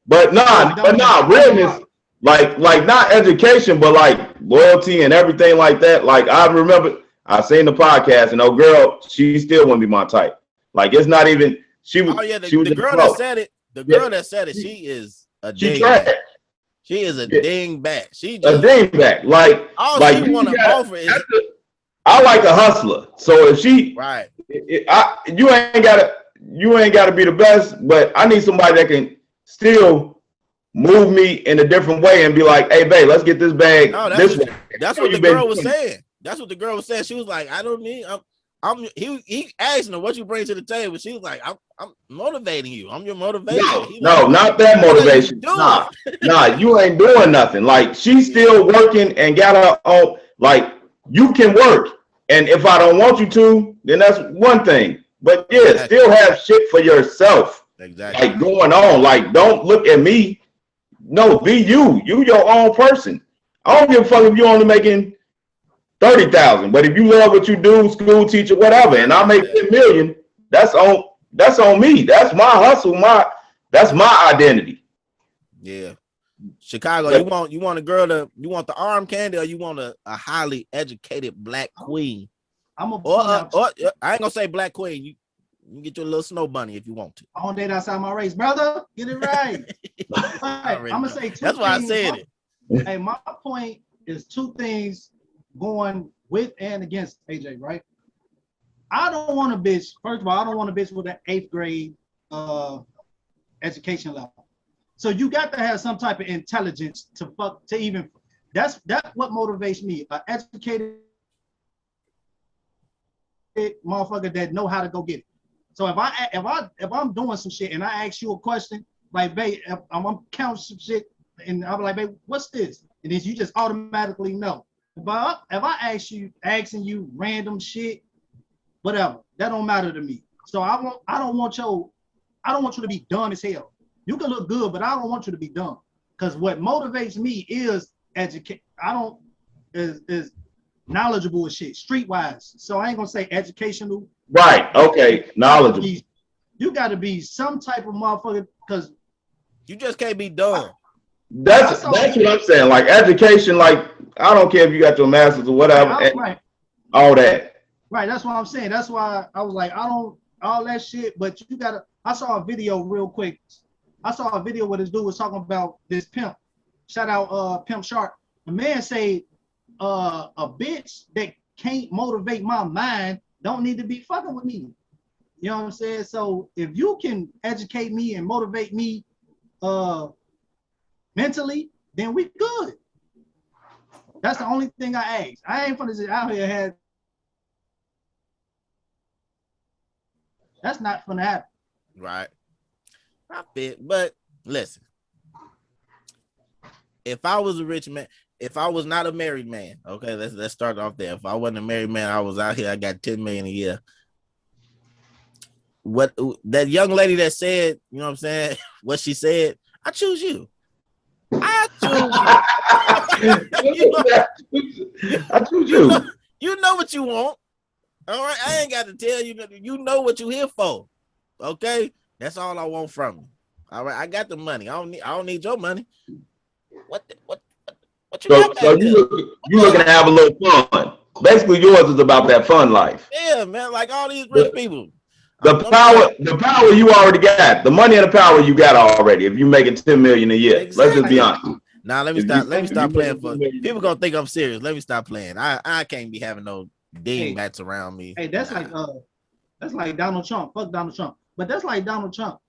But nah, realness, like not education, but like loyalty and everything like that. Like I remember I seen the podcast and girl, she still wouldn't be my type. Like it's not even she was. Oh yeah, the girl that said it. The girl that said it, she is a dingbat. She is a dingbat. She just a dingbat. Like all like she want to offer is. I like a hustler. So if she right, you ain't gotta be the best, but I need somebody that can still move me in a different way and be like, hey babe, let's get this bag this way. That's what the girl was saying. That's what the girl was saying. She was like, I don't need he asked her what you bring to the table. She was like, I'm motivating you. I'm your motivation. No, not that motivation. Nah, you ain't doing nothing. Like she's still working and got her own. Like you can work, and if I don't want you to, then that's one thing. But yeah, still have shit for yourself. Exactly. Like going on. Like don't look at me. No, be you. You your own person. I don't give a fuck if you're only making 30,000, but if you love what you do, school teacher, whatever, and I make 10 million, that's on me. That's my hustle. That's my identity. Yeah. Chicago, you want a girl you want the arm candy, or you want a highly educated black queen? I ain't gonna say black queen. You can get your little snow bunny if you want to. I want that outside my race, brother. Get it right. I'm gonna say two. That's why I said it. Hey, my point is two things going with and against AJ, right? I don't want a bitch. First of all, I don't want a bitch with an 8th grade education level. So you got to have some type of intelligence to even. That's what motivates me. An educated motherfucker that know how to go get it. So if I'm doing some shit and I ask you a question, like, babe, I'm counting some shit, and I'm like, babe, what's this? And then you just automatically know. But if I asking you random shit, whatever, that don't matter to me. So I don't want you to be dumb as hell. You can look good, but I don't want you to be dumb. Because what motivates me is educate. Is knowledgeable as shit, streetwise. So I ain't gonna say educational. Right. Okay. Knowledgeable. You got to be some type of motherfucker, because you just can't be dumb. That's what I'm saying. Like education, like I don't care if you got your master's or whatever, right. All that. Right. That's what I'm saying. That's why I was like, I don't all that shit. But you gotta. I saw a video real quick. I saw a video where this dude was talking about this pimp. Shout out Pimp Sharp. The man say a bitch that can't motivate my mind don't need to be fucking with me. You know what I'm saying? So if you can educate me and motivate me mentally, then we good. That's the only thing I ask. I ain't finna sit out here that's not gonna happen. Right. I fit, but listen. if I was a rich man, if I was not a married man, okay, let's start off there. If I wasn't a married man, I was out here, I got 10 million a year. What that young lady that said, you know what I'm saying, what she said, I choose you. I choose you. I choose you. You know what you want. All right, I ain't got to tell you. You know what you here for. Okay, that's all I want from you. All right, I got the money. I don't need your money. What you got? So you looking to have a little fun. Basically, yours is about that fun life. Yeah, man. Like all these rich people. The power you already got. The money and the power you got already. If you making 10 million a year, exactly. Let's just be honest. Now let me stop playing for people. Gonna think I'm serious. Let me stop playing. I can't be having no dingbats around me. Hey, that's like Donald Trump. Fuck Donald Trump. But that's like Donald Trump.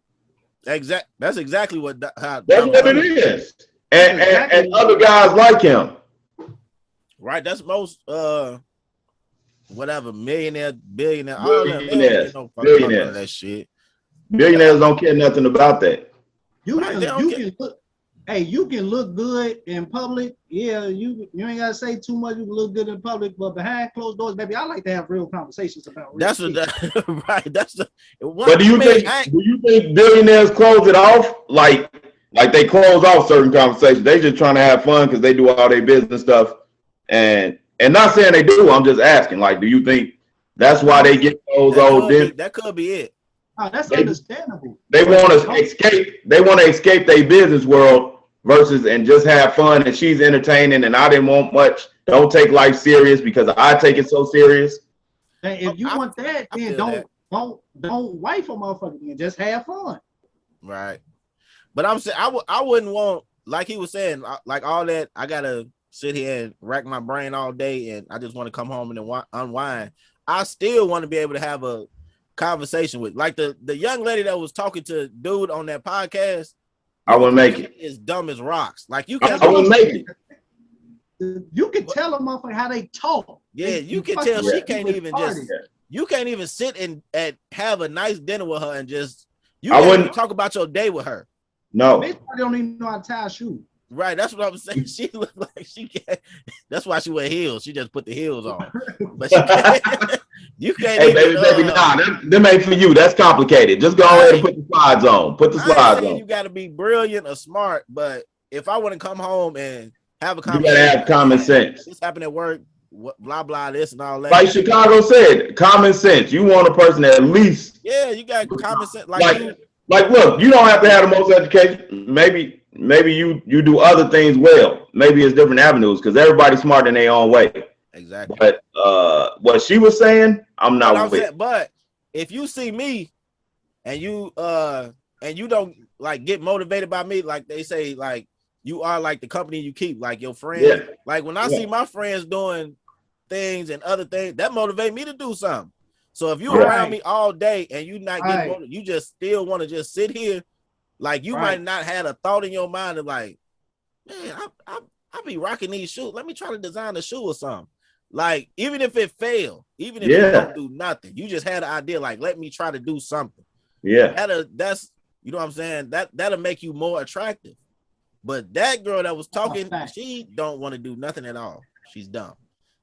That's exactly what. That's what it is. And other guys like him. Right. That's most whatever millionaire, billionaire, billionaires, all billionaires. That shit. Billionaires don't care nothing about that. You can look good in public. Yeah, you ain't gotta say too much. You can look good in public, but behind closed doors, baby, I like to have real conversations about real shit. Right. That's the. But do you think billionaires close it off like they close off certain conversations? They just trying to have fun because they do all their business stuff, and not saying they do. I'm just asking. Like, do you think that's why they get those old? That could be it. Oh, that's understandable. They want to escape. They want to escape their business world versus and just have fun. And she's entertaining, and I didn't want much. Don't take life serious because I take it so serious. And if you want that, then don't wife a motherfucker. Then just have fun. Right. But I'm saying I wouldn't want, like he was saying, like all that. I gotta sit here and rack my brain all day, and I just want to come home and unwind. I still want to be able to have a conversation with, like the young lady that was talking to dude on that podcast. I wouldn't make it. It's dumb as rocks. Like you can't. I wouldn't make it. You can tell them motherfucker how they talk. Yeah, you can tell she can't even just. You can't even sit and have a nice dinner with her and just. You can't even talk about your day with her. No. They don't even know how to tie a shoe. Right, that's what I'm saying. She looked like she can't. That's why she wear heels. She just put the heels on. But she can't, you can't. Hey, baby, nah, them ain't for you. That's complicated. Just go ahead and put the slides on. Put the slides on. You got to be brilliant or smart. But if I want to come home and have a conversation, you gotta have common sense. This happened at work. Blah blah. This and all that. Like Chicago said, common sense. You want a person that at least. Yeah, you got common sense. Like, look, you don't have to have the most education. Maybe you do other things well. Maybe it's different avenues because everybody's smart in their own way. Exactly. But what she was saying, I'm not with. But if you see me and you don't like get motivated by me, like they say, like you are like the company you keep, like your friends. Yeah. Like when I see my friends doing things and other things, that motivate me to do something. So if you around me all day and you not getting motivated, you just still want to just sit here. Like you might not have a thought in your mind of like, man, I be rocking these shoes. Let me try to design a shoe or something. Like even if it failed, even if you don't do nothing, you just had an idea. Like let me try to do something. Yeah, that's you know what I'm saying. That'll make you more attractive. But that girl that was talking, she don't want to do nothing at all. She's dumb.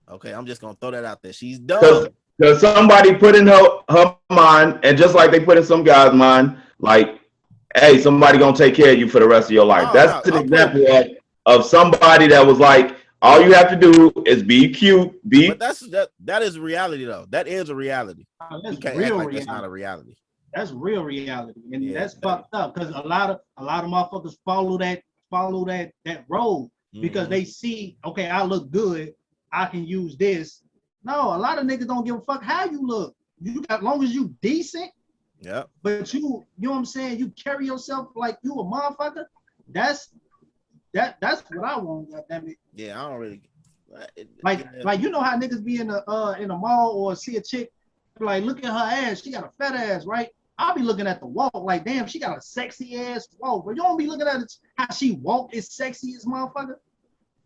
Okay, I'm just gonna throw that out there. She's dumb. Because somebody put in her mind, and just like they put in some guy's mind, like. Hey, somebody gonna take care of you for the rest of your life. That's an example of somebody that was like, all you have to do is be cute, But that is reality though. That is a reality. That's you can't real act like reality. that's not a reality. That's real reality, and that's fucked up because a lot of motherfuckers follow that road because they see, okay, I look good, I can use this. No, a lot of niggas don't give a fuck how you look. As long as you decent. Yeah, but you know what I'm saying? You carry yourself like you a motherfucker. That's what I want. Goddamn it. Yeah, I don't really like you know how niggas be in a mall or see a chick like look at her ass. She got a fat ass, right? I'll be looking at the walk like damn, she got a sexy ass walk. But you don't be looking at it how she walk is sexy as motherfucker.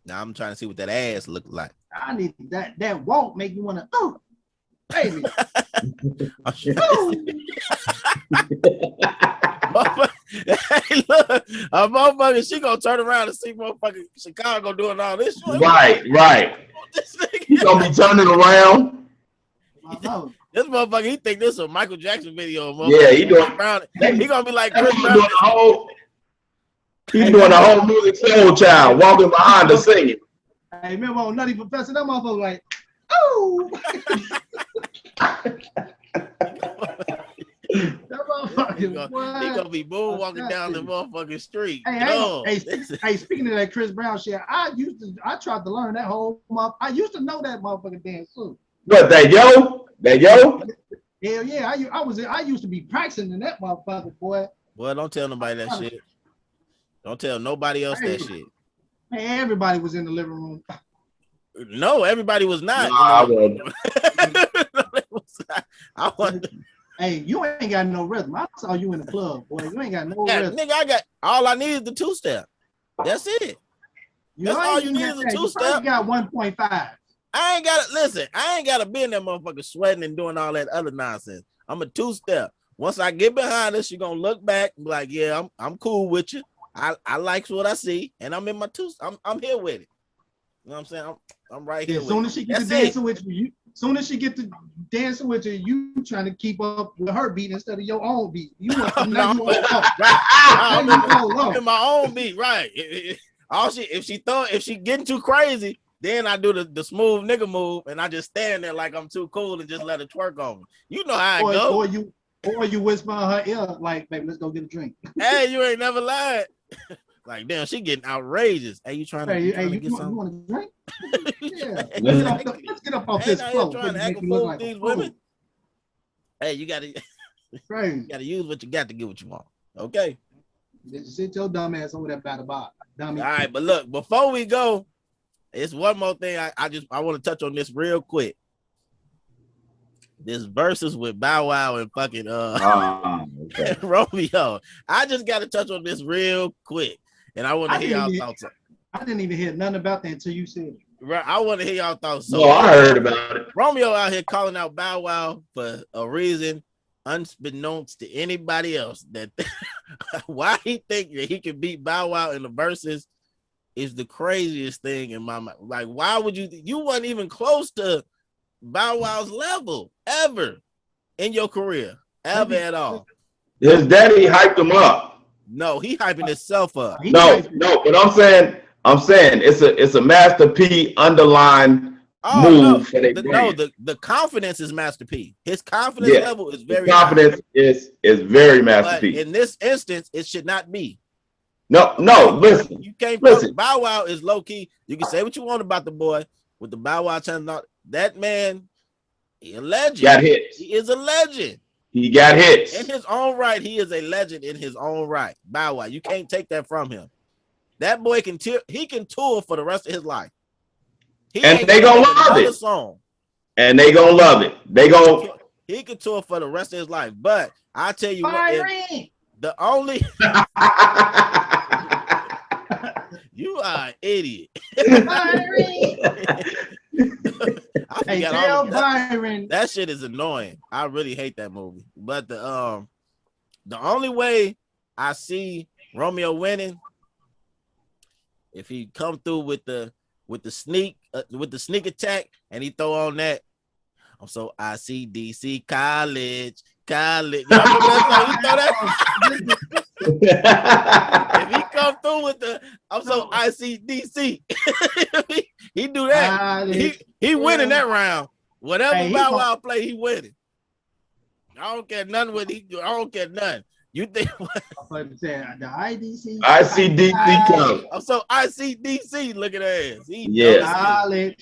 Now I'm trying to see what that ass look like. I need that walk make you wanna baby. Hey, look, a motherfucker, she gonna turn around and see motherfucking Chicago doing all this shit. Right. This nigga. He gonna be turning around. This motherfucker, he think this is a Michael Jackson video. Yeah, he doing. Brown. He gonna be like Chris Brown. Doing the whole. He's doing the whole music soul child, walking behind the singing. Hey, remember on Nutty Professor? That motherfucker like, oh. He gonna be moonwalking down the motherfucking street. Hey, speaking of that Chris Brown shit, I tried to learn that whole month. I used to know that motherfucking dance too. What, that yo? Hell yeah, I used to be practicing in that motherfucker, boy. Well, don't tell nobody that shit. Don't tell nobody else that shit. Man, everybody was in the living room. No, everybody was not. I wasn't. Hey, you ain't got no rhythm. I saw you in the club, boy. You ain't got no rhythm. Nigga, I got all I need is the two-step. That's it. That's all you need is a two-step. You got 1.5. I ain't gotta be in that motherfucker sweating and doing all that other nonsense. I'm a two-step. Once I get behind us, you're gonna look back and be like, yeah, I'm cool with you. I like what I see, and I'm in my two. I'm here with it. You know what I'm saying? I'm right here. As soon as she gets to dancing with you, soon as she get to dancing with you trying to keep up with her beat instead of your own beat. You want to I'm in my own beat, right? If she getting too crazy, then I do the smooth nigga move, and I just stand there like I'm too cool and just let her twerk on me. You know how it goes. Or you whisper in her ear like, baby, let's go get a drink. Hey, you ain't never lied. Like, damn, she getting outrageous. Hey, you trying to get something? You want a drink? Yeah. Let's get up off this floor. Trying to act fool these women. Hey, you gotta use what you got to get what you want. Okay. Sit your dumb ass over there by the bar. Dummy. All right, but look, before we go, it's one more thing. I want to touch on this real quick. This versus with Bow Wow and fucking Romeo. I just got to touch on this real quick, and I want to hear y'all thoughts. I didn't even hear nothing about that until you said it. Right, I want to hear y'all thoughts. So I heard about it. Romeo out here calling out Bow Wow for a reason unbeknownst to anybody else. That why he think that he can beat Bow Wow in the verses is the craziest thing in my mind. Like, why would you wasn't even close to Bow Wow's level ever in your career, ever at all. His daddy hyped him up. No, he hyping himself up. No, but I'm saying it's a Master P underline move. The confidence is Master P. His confidence level is very confidence high. is very Master P. In this instance, it should not be. No, listen. You can't listen. Bow Wow is low key. You can say what you want about the boy with the Bow Wow channel. That man, he a legend. Got hits. He is a legend. He got hits. In his own right, he is a legend in his own right. Bow Wow. You can't take that from him. That boy can tour for the rest of his life. And they gonna love it. And they gonna love it. He can tour for the rest of his life. But I tell you what, the only you are an idiot. Hey, tell Byron. That shit is annoying. I really hate that movie. But the only way I see Romeo winning, if he come through with the sneak attack and he throw on that, I'm so ICDC college. You know, he throw that. If he come through with the I'm so ICDC, he do that. He winning that round. Whatever Bow Wow play, he winning. I don't care nothing what he do. I don't care nothing. You think what? The IDC. ICDC come. I'm so ICDC. Look at that.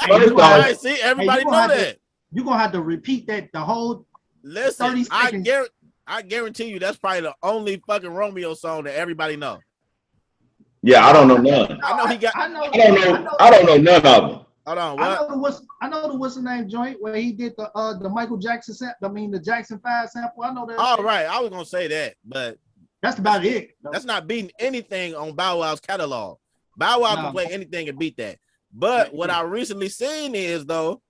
College. See, everybody know that. You're gonna have to repeat that the whole. Listen, I guarantee you that's probably the only fucking Romeo song that everybody know. Yeah, I don't know none. I know he got. I don't know none of them. Hold on, what? I know the what's the name joint where he did the Michael Jackson the Jackson 5 sample. I know that. All right, I was gonna say that, but that's about it. That's not beating anything on Bow Wow's catalog. Bow Wow can play anything and beat that. But what I recently seen is though,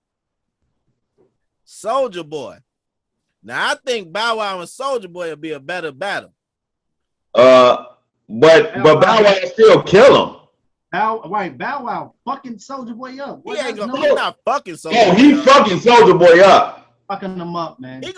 Soulja Boy. Now I think Bow Wow and Soulja Boy will be a better battle. But Bow Wow still kill him. Bow Wow fucking Soldier Boy up. He ain't gonna. He not fucking Soldier Oh, Boy he up. fucking Soldier Boy up. Fucking him up, man. He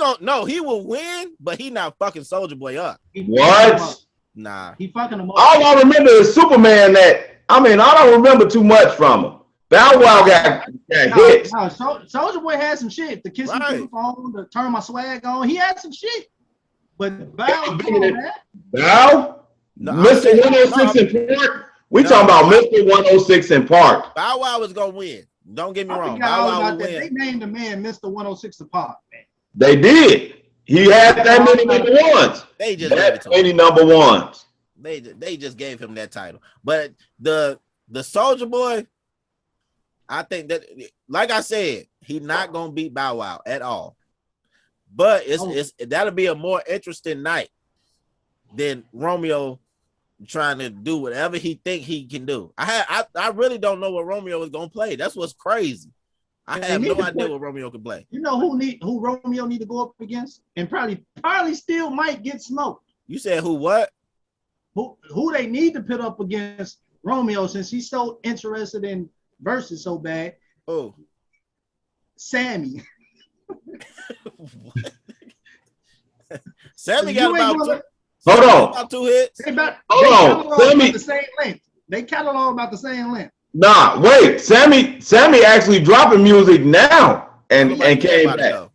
will win, but he not fucking Soldier Boy up. What? Nah. He fucking him up. All I remember is Superman. I don't remember too much from him. Bow Wow got hit. No, Soldier Boy had some shit. To kiss me through the phone, to turn my swag on. He had some shit. But Bow, Bow? No, Mr. 106 in Park? We talking about Mr. 106 in Park. Bow Wow was gonna win. Don't get me wrong. Bow Wow will win. They named the man Mr. 106 in Park, man. They did. He had that many number ones. They just gave it to many number ones. They just gave him that title. But the Soldier Boy, I think that, like I said, he not gonna beat Bow Wow at all. But that'll be a more interesting night than Romeo trying to do whatever he think he can do. I really don't know what Romeo is gonna play. That's what's crazy. I have no idea what Romeo can play. You know who Romeo need to go up against, and probably still might get smoked. You said who? What? Who they need to put up against Romeo, since he's so interested in verses so bad? Oh, Sammy. Sammy got about about 2 hits. Hold on. Sammy the same length. They catalog about the same length. Nah, wait. Sammy actually dropping music now and came back.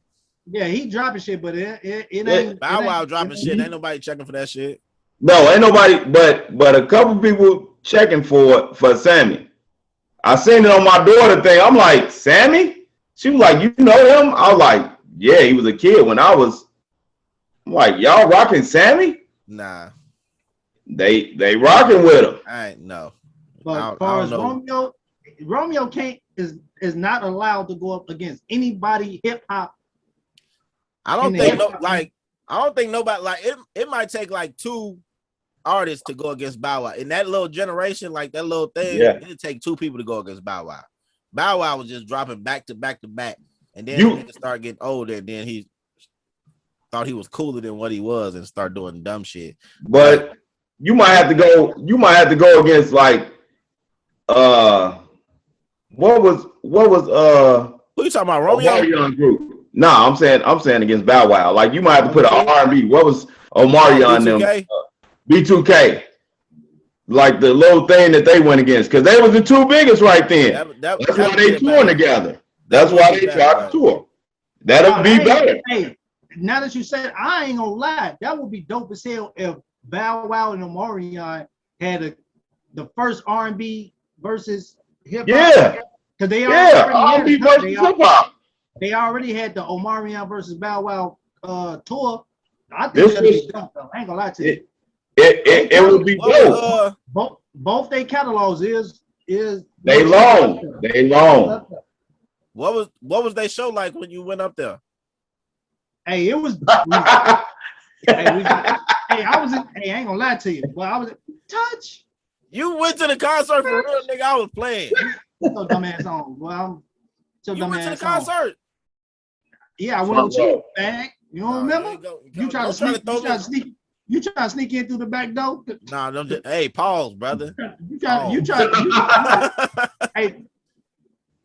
Yeah, he dropping shit, but it ain't. Bow Wow dropping shit. Ain't nobody checking for that shit. No, ain't nobody. But a couple people checking for Sammy. I seen it on my daughter thing. I'm like, Sammy? She was like, you know him? I was like, yeah, he was a kid when I was. I'm like, y'all rocking Sammy? Nah. They rocking with him. I ain't no. But as far as Romeo is not allowed to go up against anybody hip hop. I don't think nobody like it might take like 2 artists to go against Bow Wow. In that little generation, like that little thing, it'd take 2 people to go against Bow Wow. Bow Wow was just dropping back to back to back. And then he started getting older, and then he thought he was cooler than what he was and start doing dumb shit. But you might have to go against like what was who you talking about, Romeo? Group? Nah, I'm saying against Bow Wow. Like you might have to put an R&B. What was Omarion them? B2K. Like the little thing that they went against, because they was the 2 biggest right then. That's why they touring together. That's why they tried to tour. That'll be better. Hey, now that you said, I ain't gonna lie, that would be dope as hell if Bow Wow and Omarion had the first R&B versus hip hop. Yeah, because they R&B versus hip hop. They already had the Omarion versus Bow Wow tour. I think that'd be dope though. I ain't gonna lie to you. It would be dope. Both their catalogs is they long. What was they show like when you went up there? Hey, it was. I ain't gonna lie to you, but I was touch. You went to the concert for real, nigga. I was playing. So dumbass on. Well, you went to the concert. Yeah, I went with you, bag. You don't remember? You trying to sneak in through the back door? Nah, don't. Hey, pause, brother. Hey,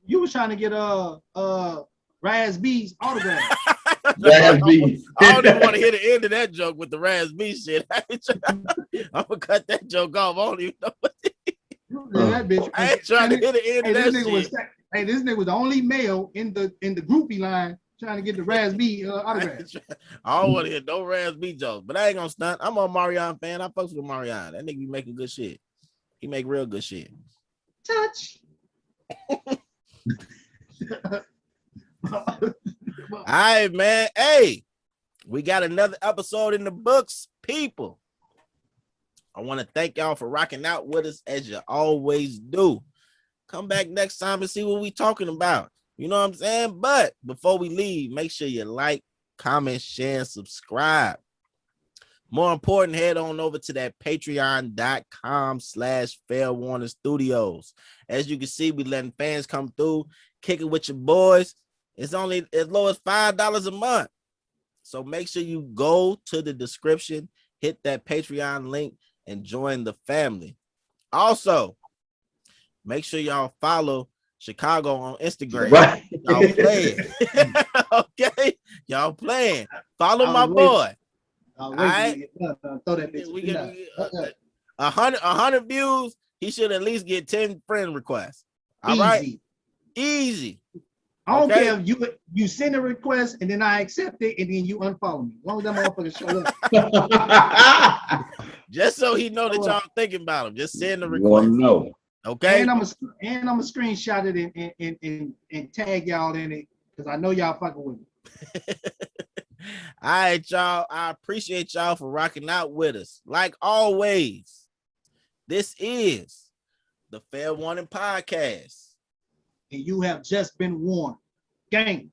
you was trying to get Raz B's autograph. Raz B. I don't even want to hear the end of that joke with the Raz B shit. I'm gonna cut that joke off. I don't even know what that bitch. I ain't trying to hear the end of that shit. This nigga was the only male in the groupie line trying to get the Raz B autograph. I don't want to hear no Raz B jokes, but I ain't gonna stunt. I'm a Marion fan. I fucks with Marion. That nigga be making good shit. He make real good shit. Touch. All right, man. Hey, we got another episode in the books, people. I want to thank y'all for rocking out with us as you always do. Come back next time and see what we talking about. You know what I'm saying? But before we leave, make sure you like, comment, share, and subscribe. More important, head on over to that patreon.com/FairWarnerStudios. As you can see, we letting fans come through, kick it with your boys. It's only as low as $5 a month. So make sure you go to the description, hit that Patreon link and join the family. Also, make sure y'all follow Chicago on Instagram. Right. Y'all playing. Okay? Y'all playing. Follow my boy. All right. Throw that bitch. We get 100 views. He should at least get 10 friend requests. All right. Easy. I don't care if you send a request and then I accept it and then you unfollow me. As long as that motherfucker show up. Just so he know that y'all thinking about him. Just send the You want request. to know. Okay. And I'm a screenshot it and tag y'all in it because I know y'all fucking with me. All right, y'all. I appreciate y'all for rocking out with us. Like always, this is the Fair Warning Podcast. And you have just been warned. Gang.